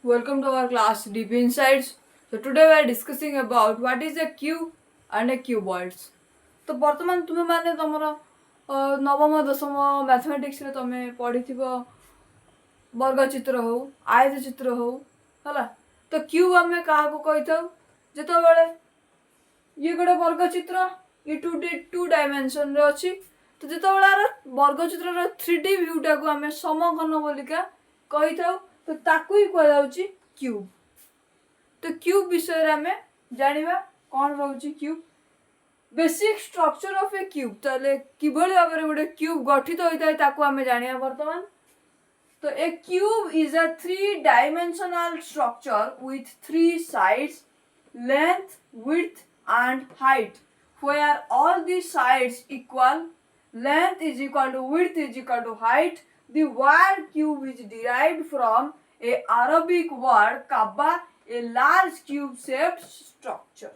Welcome to our class Deep Insights. So today we are discussing about what is a cube and a cuboids. तो वर्तमान तुम माने तमर नवम दशम मैथमेटिक्स रे तमे पढ़िथिबो वर्ग चित्र हो आयत चित्र हो हला तो क्यूब हमें काहा को कहिथाउ जेतो बेले ये गोटे वर्ग चित्र ये टू डायमेंशन रे अछि तो जेतो बेले वर्ग चित्र रे 3D व्यू टा को हमें समघन बोलिका कहिथाउ तो ताकू ही कह जाउची क्यूब। तो क्यूब विषय रे हमें जानिबा कोन रहउची cube basic structure of a cube ताले किभली भाबरे गोटे क्यूब गठित होइताय ताकू हमें जानिया वर्तमान। तो a cube is a 3 dimensional structure with 3 sides length width and height where all the sides equal, length is equal to width is equal to height. The word cube is derived from a Arabic word kabba, a large cube shaped structure.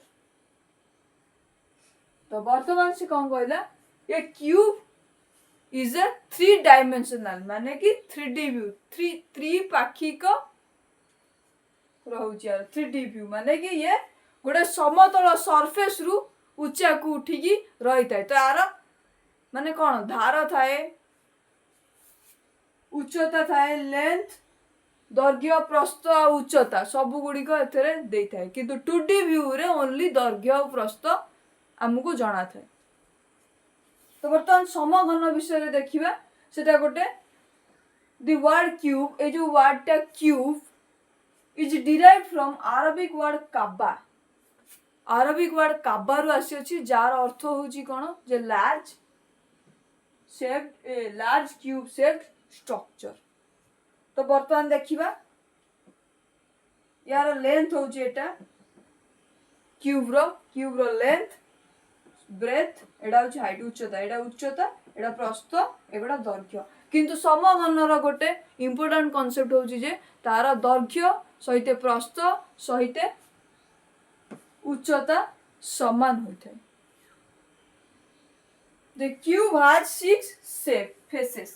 तो वर्तमान से कौन कहला ये cube is a 3 dimensional माने कि 3D view त्रिपाक्षिक रहउची 3D view माने कि ये गोटे समतल सरफेस रु उच्चा को उठिकी रही थाए। तो यार माने कौन धार थाए उच्चता थाए लेंथ दैर्घ्य प्रस्थ उच्चता सब गुड़िक एथरे देई थाए किंतु 2D व्यू रे ओनली दैर्घ्य और प्रस्थ हमको जଣା थाए। तो बर्तमान समघन विषय रे देखिबा सेटा गोटे द वर्ड क्यूब ए जो वर्ड टा cube is derived from Arabic word Kaaba. Arabic word Kaaba रु आसी अछि जार अर्थ होची कोन जे लार्ज क्यूब शेप्ड स्ट्रक्चर। तो बर्तमान देखिबा यार लेंथ होची एटा क्यूब रो लेंथ ब्रेथ एडा होची हाइट उच्चता एडा प्रस्थ एगोडा दैर्घ्य किंतु समघन रो गोटे इंपोर्टेंट कांसेप्ट होची जे तारा दैर्घ्य सहित प्रस्थ सहित उच्चता समान होता है। The cube has 6 faces.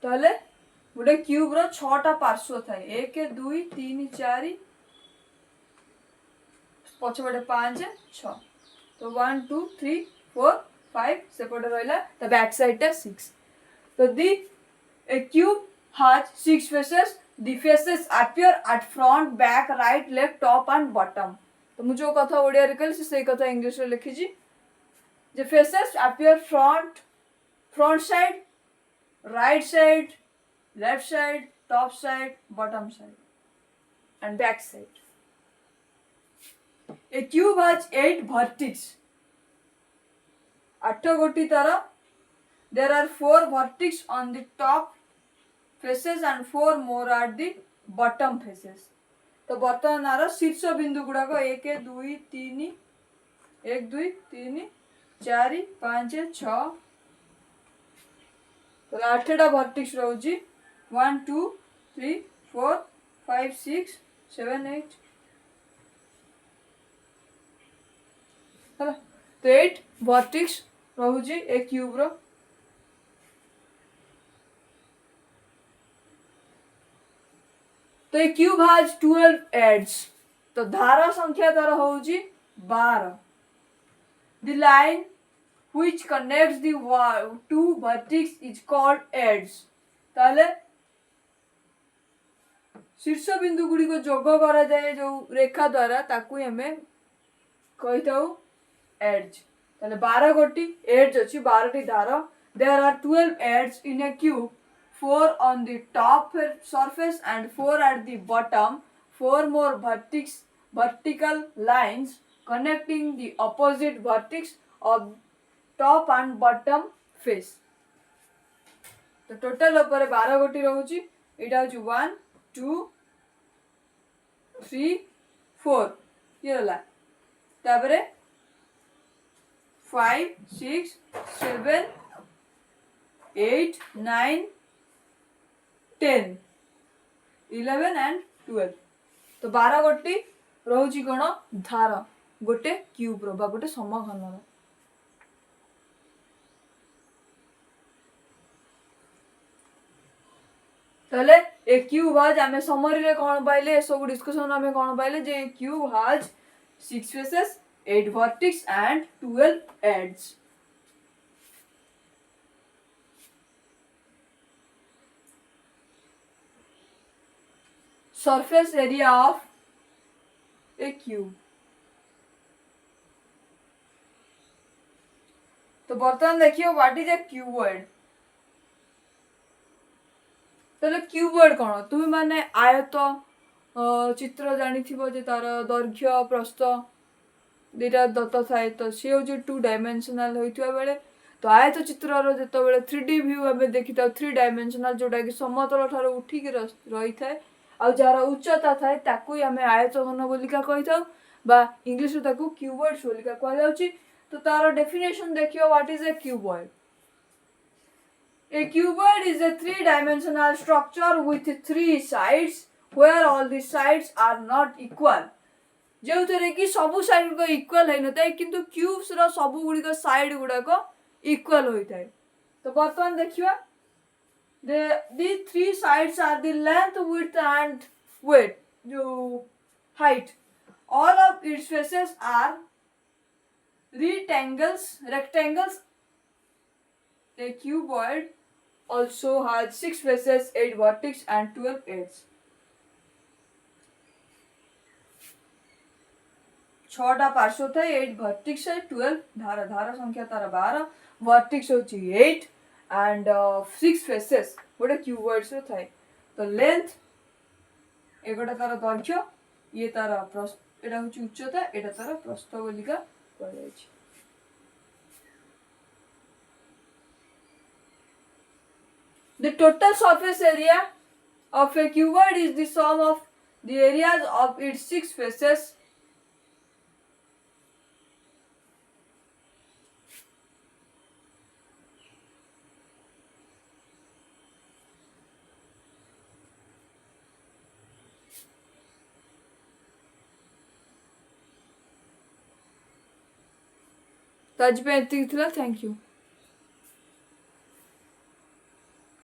ताले गोटे क्यूब रो 6टा पार्श्व थाए 1 2 3 4 पछपटे 5 6 तो 1 2 3 4 5 सेपटे रहला द बैक साइड टा 6। तो दी ए cube has 6 faces. The faces appear at front, back, right, left, top and bottom. तो मुझे जो कथा ओडिया रे कहली से कथा इंग्लिश रे लिखी जी जे faces appear front side, right side, left side, top side, bottom side and back side. A cube has 8 vertices. 8 गोटी तारा. There are 4 vertices on the top faces and 4 more at the bottom faces. तो बर्तमान are शीर्ष बिंदु गुड़ाक 1 2 3 1 2 3 4 5 6 तो 8टा vertices रहउची 1 2 3 4 5 6 7 8 हला तो 8 vertices रहउची ए cube रो। तो a cube has 12 edges. तो धारा संख्या तार होउची 12. The line which connects the two vertices is called edge. ताले शीर्ष बिंदु गुडी को जोग करा जाए जो रेखा द्वारा ताकू हमें कहिताउ edge. ताले 12 गोटी edge अछि 12 टी धारा. There are 12 edges in a cube. 4 on the top surface and 4 at the bottom. 4 more vertical lines connecting the opposite vertex of top and bottom face. तो टोटल ऊपर 12 गोटी रहउची एटा होची 1 2 3 4 ये होला ताबरे 5 6 7 8 9 10 11 and 12 तो 12 गोटी रहउची कोन धार गोटे क्यूब रो बा गोटे समघन रो। ताले ए क्यूब has आमे समरी रे कोन पाइले सब डिस्कशन आमे कोन पाइले जे cube has 6 faces 8 vertex and 12 edges. Surface area of a cube. तो बर्तमान देखियो व्हाट इज ए क्यूबॉइड. ताले क्यूबॉइड कोन तुम माने आयत चित्र जानिथिबो जे तार दैर्घ्य प्रस्थ दुटा दत्त थाए तो सी हूँ 2 डायमेंशनल होइथिबा बेले तो आयत चित्रर जेतेबेले 3D व्यू आमे देखिता 3 डायमेंशनल जोटा कि समतल ठार उठिक रही थाए आ जार उच्चता थाए ताकू आमे आयत घन बोलिका कहिथाउ बा इंग्लिश रे ताकू क्यूबॉइड्स बोलिका कहल जाउची. तो तार डेफिनेशन देखियो what is a cuboid. A cuboid is a three-dimensional structure with three sides where all the sides are not equal. जो थे कि सबू साइड गुड़क इक्वल है नता किंतु क्यूब्स रो सबू गुड़िक साइड गुड़ाक इक्वल होता है. तो बर्तमान देखिए the three sides are the length, width and weight जो height. All of its faces are rectangles. A cuboid also has 6 faces, 8 vertex and 12 edges. 6टा पार्श्व थे 8 वर्टेक्स है 12 धारा संख्या तारा 12 वर्टेक्स होची 8 एंड 6 फेसेस गोटे क्यूबॉइड्स रो थाए. तो लेंथ एगोटा तारा दैर्घ्य ये तारा प्रस्थ एटा होची उच्चता एटा तारा प्रस्थ बोलिका कहल जायछि. The total surface area of a cuboid is the sum of the areas of its 6 faces. तो आज पे एतिक थिला. Thank you.